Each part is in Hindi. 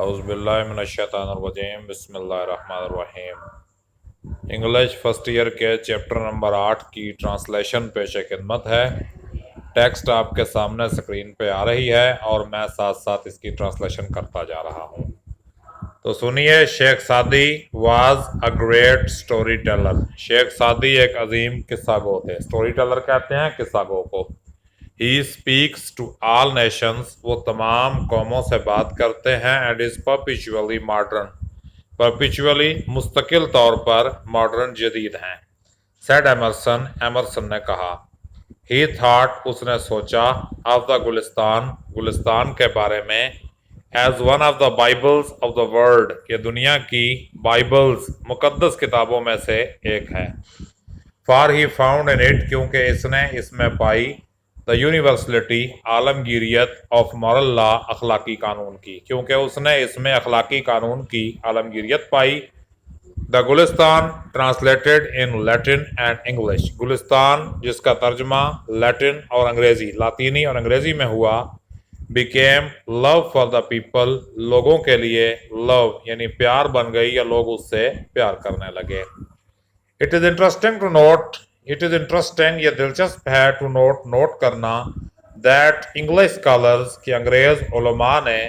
औज़ुबिल्लाहिमिनश्शैतानिर्रजीम बिस्मिल्लाहिर्रहमानिर्रहीम। इंग्लिश फर्स्ट ईयर के चैप्टर नंबर 8 की ट्रांसलेशन पेश खिदमत है। टेक्स्ट आपके सामने स्क्रीन पे आ रही है और मैं साथ साथ इसकी ट्रांसलेशन करता जा रहा हूँ। तो सुनिए। Sheikh Saadi was a great story teller. Sheikh Saadi एक अजीम किस्सा गो थे। स्टोरी टेलर कहते हैं किस्सा गो को। He speaks to all nations, वो तमाम कौमों से बात करते हैं। And is perpetually modern, perpetually मुस्तकिल तौर पर मॉडर्न जदीद हैं। सेड एमरसन, एमरसन ने कहा। ही थॉट, उसने सोचा। ऑफ द गुलिस्तान, गुलिस्तान के बारे में। As one of the bibles of the world, ये दुनिया की बाइबल्स मुकद्दस किताबों में से एक है। For he found in it, क्योंकि इसने इसमें पाई द यूनिवर्सलिटी, आलमगीरियत ऑफ मॉरल लॉ, अखलाकी कानून की, क्योंकि उसने इसमें अखलाकी कानून की आलमगीरियत पाई। The Gulistan translated in Latin and English, Gulistan जिसका तर्जमा लैटिन और अंग्रेजी, लातीनी और अंग्रेजी में हुआ। Became love for the people, लोगों के लिए लव यानी प्यार बन गई या लोग उससे प्यार करने लगे। It is interesting to note, it is interesting, ये दिलचस्प है, टू नोट करना, दैट इंग्लिश स्कॉलर्स की अंग्रेज उलमा ने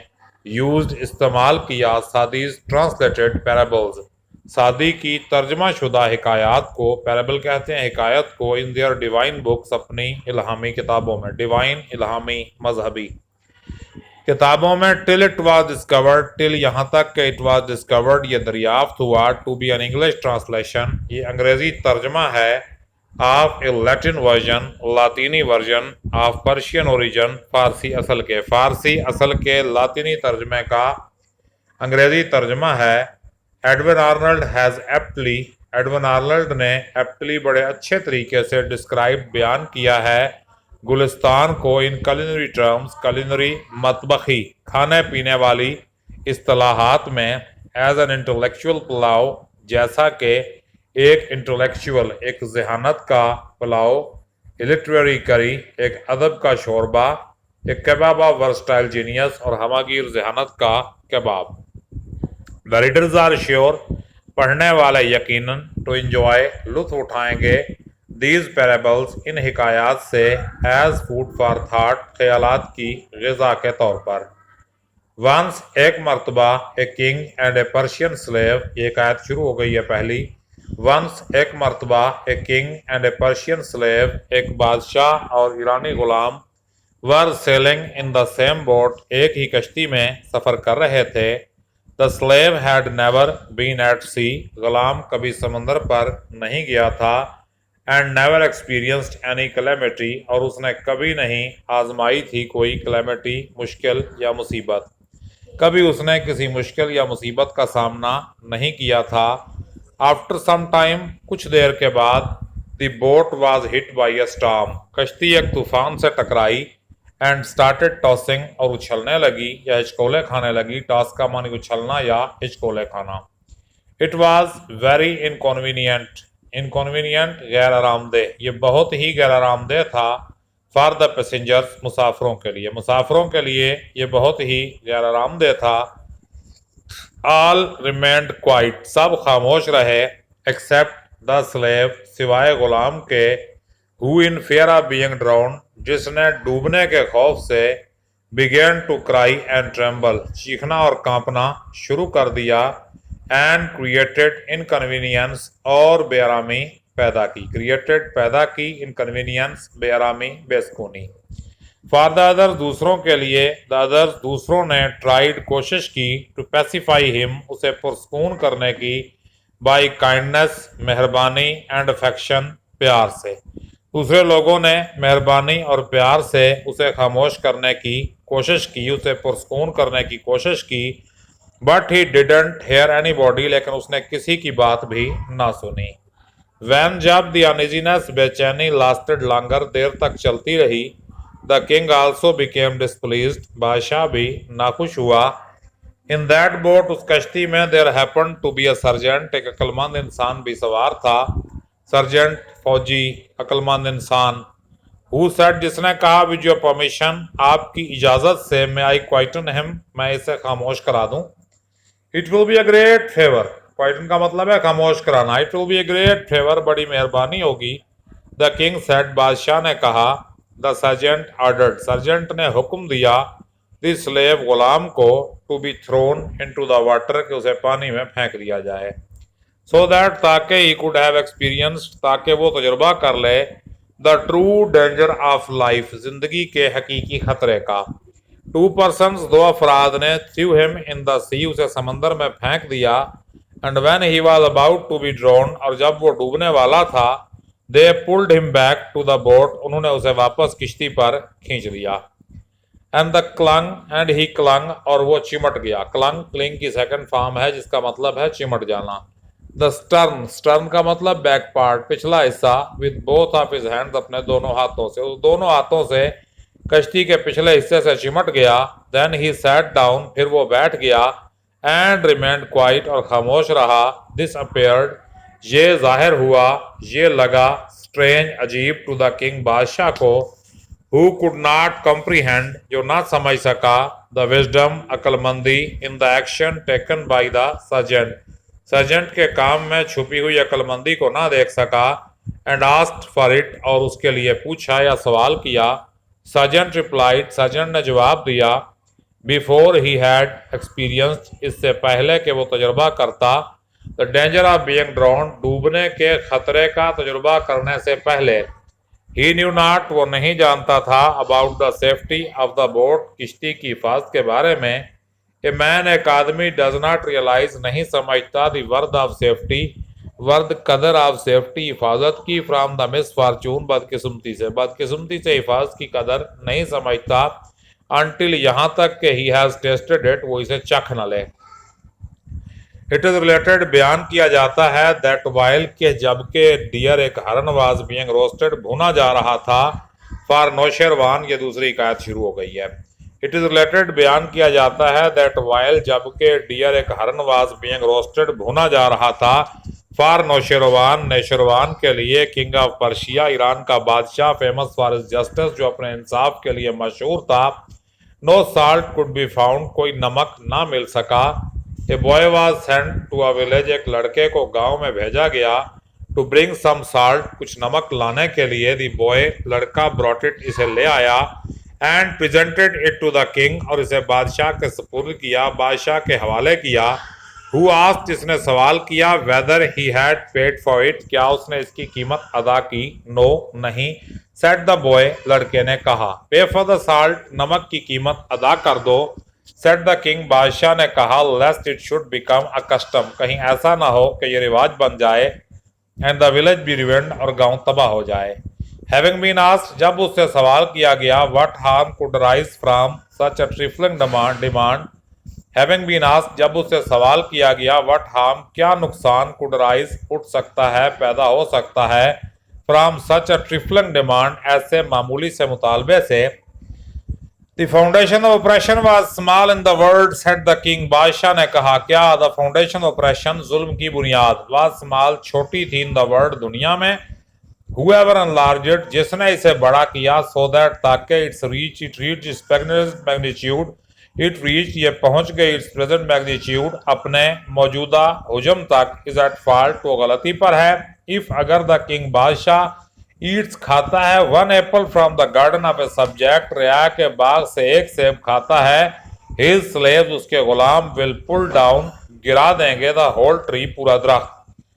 यूज्ड इस्तेमाल किया सादीज ट्रांसलेटेड पैराबल्स, सादी की तर्जमा शुदा हिकायात को, पैराबल कहते हैं हिकायत को, इन देयर डिवाइन बुक्स, अपनी इल्हामी किताबों में, डिवाइन इल्हामी मजहबी किताबों में। Till it was discovered, till यहाँ तक कि इट वाज डिस्कवर्ड, ये दरियाफ्त हुआ, to be an English translation, ये अंग्रेजी तर्जमा है, ऑफ ए लैटिन वर्जन, लातीनी वर्जन, ऑफ पर्शियन ओरिजिन, फारसी असल के, फारसी असल के लातीनी तर्जमे का अंग्रेजी तर्जमा है। Edwin Arnold has aptly, Edwin Arnold ने एप्टली बड़े अच्छे तरीके से डिस्क्राइब बयान किया है गुलिस्तान को इन कलिनरी टर्म्स, कलिनरी मतबखी खाने पीने वाली इस्तिलाहात में, एज एन इंटेलेक्चुअल पुलाव, जैसा कि एक इंटेलेक्चुअल, एक जहानत का पुलाव, लिटरेरी करी, एक अदब का शोरबा, एक कबाब ऑफ वर्सटाइल जीनियस, और हमागीर जहानत का कबाब। द रीडर्स आर श्योर, पढ़ने वाले यकीनन, टू एंजॉय, लुत्फ उठाएंगे, दीज पैराबल्स, इन हिकायात से, एज फूड फॉर थाट, ख्यालात की ग़िज़ा के तौर पर। वंस, एक मरतबा, a king and a Persian slave, ये आयत शुरू हो गई है पहली। वंस, एक मरतबा, a king and a Persian slave, एक बादशाह और ईरानी गुलाम, were sailing in the same boat, एक ही कश्ती में सफ़र कर रहे थे। The slave had never been at sea, गुलाम कभी समंदर पर नहीं गया था। And never experienced any calamity, और उसने कभी नहीं आजमाई थी कोई कैलेमिटी, मुश्किल या मुसीबत, कभी उसने किसी मुश्किल या मुसीबत का सामना नहीं किया था। आफ्टर सम टाइम, कुछ देर के बाद, the boat was hit by a storm, कश्ती एक तूफान से टकराई। एंड स्टार्टेड टॉसिंग, और उछलने लगी या हिचकोले खाने लगी, टॉस का मानी उछलना या हिचकोले खाना। इट वाज वेरी इनकॉन्वीनियंट, इनकॉन्वीनियंट गैर आरामदेह, ये बहुत ही गैर आरामदेह था। फॉर द पैसेंजर्स, मुसाफिरों के लिए, मुसाफिरों के लिए ये बहुत ही गैर आरामदेह था। ऑल रिमेंड क्वाइट, सब खामोश रहे, एक्सेप्ट द स्लेव, सिवाय गुलाम के, who in fear of being drowned, जिसने डूबने के खौफ से, began to cry and tremble, चीखना और कांपना शुरू कर दिया। एंड क्रिएटेड इनकन्वीनियंस, और बेआरामी पैदा की, क्रिएटेड पैदा की, इनकन्वीनियंस बेआरामी बेसकूनी। फॉर द अदर्स, दूसरों के लिए, द अदर्स दूसरों ने, ट्राइड कोशिश की, टू पैसिफाई हिम, उसे पुरस्कून करने की, बाई काइंडनेस मेहरबानी, एंड अफेक्शन प्यार से, दूसरे लोगों ने मेहरबानी और प्यार से उसे खामोश करने की कोशिश की, उसे पुरस्कून करने की कोशिश की। But he didn't hear anybody, लेकिन उसने किसी की बात भी ना सुनी। वैन, जब, द अनइजीनेस, बेचैनी, लास्टेड लॉन्गर, देर तक चलती रही। The king also became displeased, बादशाह भी नाखुश हुआ। इन दैट बोट, उस कश्ती में, there happened to be a sergeant, एक अक्लमंद इंसान भी सवार था। सर्जेंट फौजी, अक्लमंद इंसान। हु सेड, जिसने कहा, विद योर परमिशन, आपकी इजाज़त से, मैं आई क्वाइटन हिम, मैं इसे खामोश करा दूं। It will be a great favour, quieten का मतलब है खामोश कराना। It will be a great favour, बड़ी मेहरबानी होगी। द किंग सेड, बादशाह ने कहा। द सर्जेंट ऑर्डर्ड, सर्जेंट ने हुक्म दिया। द स्लेव, गुलाम को। To be thrown into the water, कि उसे पानी में फेंक दिया जाए। सो दैट, ताकि ही कुड हैव एक्सपीरियंस, ताकि वो तजुर्बा कर ले। The true danger of life, जिंदगी के हकीकी खतरे का। टू पर्सन्स, दो अफराद ने। Threw him in the sea, उसे समंदर में फेंक दिया। And when he was about to be drowned, और जब वो डूबने वाला था। They pulled him back to the boat, उन्होंने उसे वापस किश्ती पर खींच लिया। And the clung, and he clung, और वो चिमट गया। क्लंग क्लिंग की सेकंड फॉर्म है, जिसका मतलब है चिमट जाना। द स्टर्न, स्टर्न का मतलब बैक पार्ट, पिछला हिस्सा। With both of his hands, अपने दोनों हाथों से, उस दोनों हाथों से कश्ती के पिछले हिस्से से चिमट गया। देन ही सैट डाउन, फिर वो बैठ गया। एंड रिमेंड क्वाइट, और खामोश रहा। दिस अपेयर्ड, ये जाहिर हुआ, ये लगा। स्ट्रेंज, अजीब। टू द किंग, बादशाह को। हु कुड नॉट कॉम्प्रीहेंड, जो ना समझ सका। द विजडम, अक्लमंदी। In the action taken by the sergeant, sergeant के काम में छुपी हुई अक्लमंदी को ना देख सका। एंड आस्क्ड फॉर इट, और उसके लिए पूछा या सवाल किया। सर्जेंट रिप्लाइड, सर्जेंट ने जवाब दिया। बिफोर ही हैड एक्सपीरियंस्ड, इससे पहले कि वो तजुर्बा करता। The danger of being drawn, डूबने के खतरे का तजुर्बा करने से पहले। ही न्यू नॉट, वो नहीं जानता था। About the safety of the boat, किश्ती की हिफाजत के बारे में। ए मैन, एक आदमी। डज नॉट रियलाइज, नहीं समझता। द वर्द ऑफ सेफ्टी, वर्द कदर ऑफ सेफ्टी, हिफाजत की। फ्रॉम द मिस फॉर्चून, बदकिस्मती से, बदकिस्मती से हिफाजत की कदर नहीं समझता। अनटिल, यहां तक कि ही हैज टेस्टेड इट, वो इसे चख न ले। इट इज रिलेटेड, बयान किया जाता है। दैट वाइल, के जबकि डियर, एक हरन, वाज बीइंग रोस्टेड, भुना जा रहा था। फॉर नौशेरवान, ये दूसरी इकायत शुरू हो गई है। इट इज रिलेटेड, बयान किया जाता है। दैट वाइल, जबकि डियर, एक हरन, वाज बीइंग रोस्टेड, भुना जा रहा था। फॉर नौशेरवान, नौशेरवान के लिए। किंग ऑफ पर्शिया, ईरान का बादशाह। फेमस फॉर हिज जस्टिस, जो अपने इंसाफ के लिए मशहूर था। No salt could be found, कोई नमक ना मिल सका। A boy was sent to a village, एक लड़के को गांव में भेजा गया। टू ब्रिंग सम साल्ट, कुछ नमक लाने के लिए। दी बॉय, लड़का। ब्रॉट इट, इसे ले आया। And presented it to the king, और इसे बादशाह के सुपुर्द किया, बादशाह के हवाले किया। हु आस्क्ड, जिसने सवाल किया। Weather he had paid for it, क्या उसने इसकी कीमत अदा की। नो, नहीं। सेड द बॉय, लड़के ने कहा। पे फॉर द साल्ट, नमक की कीमत अदा कर दो। सेड द किंग, बादशाह ने कहा। Lest it should become a custom, कहीं ऐसा ना हो कि ये रिवाज बन जाए। And the village be ruined, और गांव तबाह हो जाए। हैविंग बीन आस्क्ड, जब उससे सवाल किया गया। What harm could rise from such a trifling demand. Having been asked, जब उससे सवाल किया गया। व्हाट हार्म, क्या नुकसान। कुड राइज, उठ सकता है, पैदा हो सकता है। From such a trifling demand, ऐसे मामूली से मुतालबे से। The foundation of oppression was small in the world, said the king. बादशाह ने कहा, क्या the foundation of oppression, जुल्म की बुनियाद, was small, छोटी थी, in the world, दुनिया में। Whoever enlarged it, जिसने इसे बड़ा किया। So that, ताकि it reached its present magnitude, it reached, ये पहुंच गई, its present magnitude, अपने मौजूदा हुजम तक, is at fault, वो गलती पर है। If, अगर the king, बादशाह, ईट्स, खाता है। One apple from the garden of a subject, रिया के बाग से एक सेब खाता है। हिज स्लेव्स, उसके गुलाम। विल पुल डाउन, गिरा देंगे। द होल ट्री, पूरा दरख्त।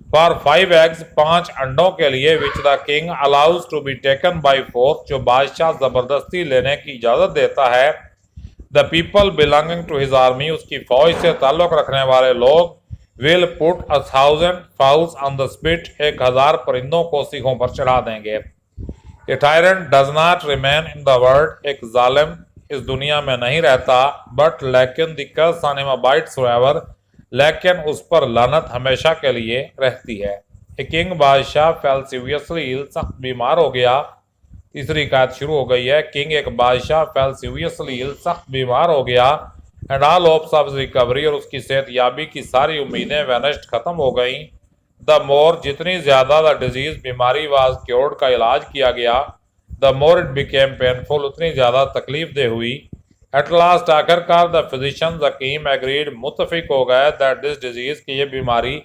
फॉर 5 एग्स, 5 अंडों के लिए। Which the king allows to be taken by force, जो बादशाह जबरदस्ती लेने की इजाजत देता है। The people belonging to his army, उसकी फौज से ताल्लुक रखने वाले लोग। Will put 1000 fowls on the spit, 1000 परिंदों को सीखों पर चढ़ा देंगे। A tyrant does not remain in the world, एक जालिम इस दुनिया में नहीं रहता। बट लेकिन the curse on him abides forever, लेकिन उस पर लानत हमेशा के लिए रहती है। ए किंग, बादशाह। फेल सीरियसली इल, सख्त बीमार हो गया। तीसरी इकायत शुरू हो गई है। किंग, एक बादशाह। फेल सीरियसली इल, सख्त बीमार हो गया। And all hopes of recovery, और उसकी सेहत याबी की सारी उम्मीदें वेनिश्ड, खत्म हो गई। द मोर, जितनी ज्यादा द डिजीज, बीमारी वाज क्योर्ड, का इलाज किया गया। The more it became painful, उतनी ज्यादा तकलीफ दे हुई। एट लास्ट आखिरकार द फिजिशियंस हकीम एग्रीड, मुत्तफिक हो गए दैट दिस डिजीज की ये बीमारी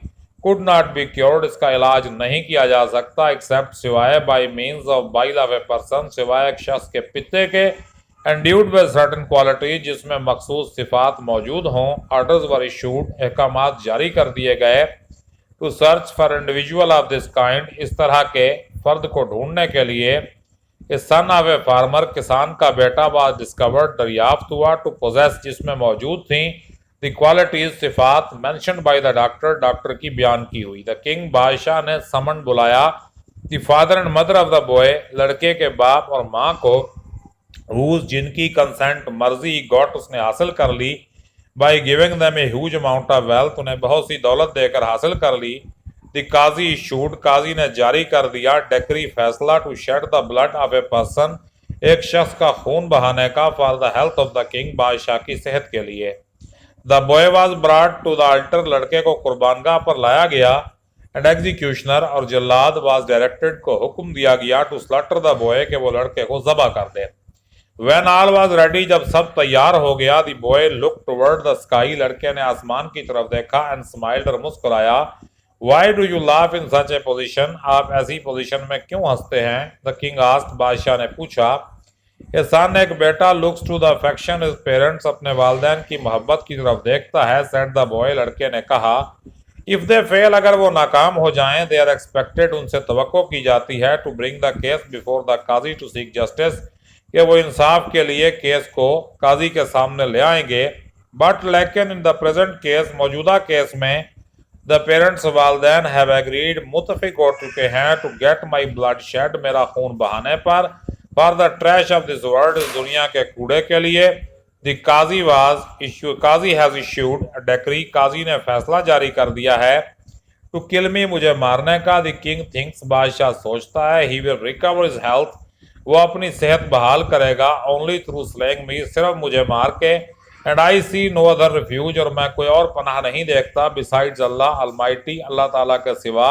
कुड नॉट बी क्योर्ड, इसका इलाज नहीं किया जा सकता एक्सेप्ट सिवाय bye means of bile of a person, सिवाय एक शख्स के पित्ते के, एंड्यूड विद सर्टेन क्वालिटी, जिसमें मखसूस सिफात मौजूद हों। ऑर्डर्स वर इशूड, अहकामात जारी कर दिए गए to search for individual of this kind, इस तरह के फर्द को ढूंढने के लिए। ए सन ऑफ ए फार्मर, किसान का बेटा, वाज डिस्कवर्ड, दरियाफ्त हुआ, टू पोजेस, जिसमें मौजूद थी, द क्वालिटीज, सिफात, mentioned by the doctor, doctor की बयान की हुई। द किंग, बादशाह ने समन बुलाया, the father and mother of the boy, लड़के के बाप और माँ को, हुज, जिनकी कंसेंट, मर्जी, गॉट, उसने हासिल कर ली, by giving them a huge amount of wealth, उन्हें बहुत सी दौलत देकर हासिल कर ली। द काजी इशूड, काजी ने जारी कर दिया, डेक्री, फैसला, to shed the blood of a person, एक शख्स का खून बहाने का, for the health of the king, बादशाह की सेहत के लिए। The boy was brought to the altar, लड़के को कुर्बानगाह पर लाया गया, एंड एग्जीक्यूशनर, और जल्लाद, वॉज डायरेक्टेड, को हुक्म दिया गया, टू स्लॉटर द बॉय, के वो लड़के को ज़बह कर दे। When all was ready, जब सब तैयार हो गया, the boy looked toward the sky, लड़के ने आसमान की तरफ देखा, and smiled, और मुस्कुराया। Why do you laugh in such a position, आप ऐसी पोजीशन में क्यों हंसते हैं? The king asked, बादशाह ने पूछा। A son, एक बेटा, looks to the affection his parents, अपने वालिदैन की मोहब्बत की तरफ देखता है, said the boy, लड़के ने कहा। If they fail, अगर वो नाकाम हो जाएं, they are expected, उनसे तवक्को की जाती है, to bring the case before the qazi to seek justice, कि वो इंसाफ के लिए केस को काजी के सामने ले आएंगे। बट लेकिन इन द प्रेजेंट केस, मौजूदा केस में, द पेरेंट्स, वालिदैन, हैव एग्रीड, मुत्तफिक हो चुके हैं, to get my blood shed, मेरा खून बहाने पर, for the trash of this world, इस दुनिया के कूड़े के लिए। द काजी वाज इशू, काजी हैज इशूड अ डेक्री, काजी ने फैसला जारी कर दिया है, टू किल मी, मुझे मारने का। द किंग थिंक्स, बादशाह सोचता है, he will recover his health, वो अपनी सेहत बहाल करेगा, ओनली थ्रू स्लेइंग मी, सिर्फ मुझे मार के, and I see no other refuge, और मैं कोई और पनाह नहीं देखता, बिसाइड्स अल्लाह अलमाइटी, अल्लाह ताला के सिवा।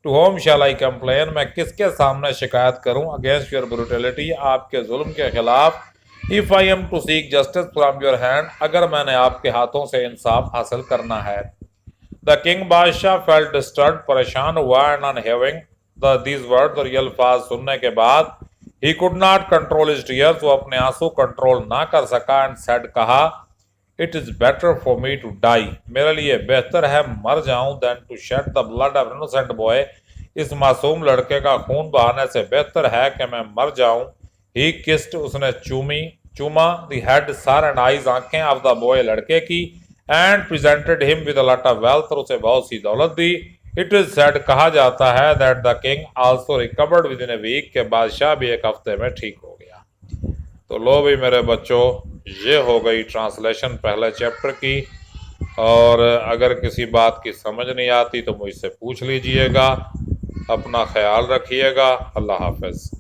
To whom shall I complain, मैं किसके सामने शिकायत करूं, अगेंस्ट योर ब्रूटलिटी, आपके जुल्म के खिलाफ। If I am to seek justice from your hand, अगर मैंने आपके हाथों से इंसाफ हासिल करना है। द किंग, बादशाह, फेल्ट डिस्टर्ब, परेशान हुआ, and on hearing these words, और ये अल्फाज सुनने के बाद, He could not control his tears, वो अपने आंसू कंट्रोल ना कर सका, एंड said, कहा, It is better for me to die, मेरे लिए बेहतर है मर जाऊं, than to shed the blood of innocent boy, इस मासूम लड़के का खून बहाने से बेहतर है कि मैं मर जाऊं। He kissed, उसने चूमा, the head, sir, and eyes, आंखें, of the boy, लड़के की, and presented him with a lot of wealth, और उसे बहुत सी दौलत दी। इट इज सेड, कहा जाता है, that the king also recovered within a week, के बादशाह भी एक हफ्ते में ठीक हो गया। तो लो भी मेरे बच्चों, ये हो गई ट्रांसलेशन पहले चैप्टर की, और अगर किसी बात की समझ नहीं आती तो मुझसे पूछ लीजिएगा। अपना ख्याल रखिएगा। अल्लाह हाफ़िज़।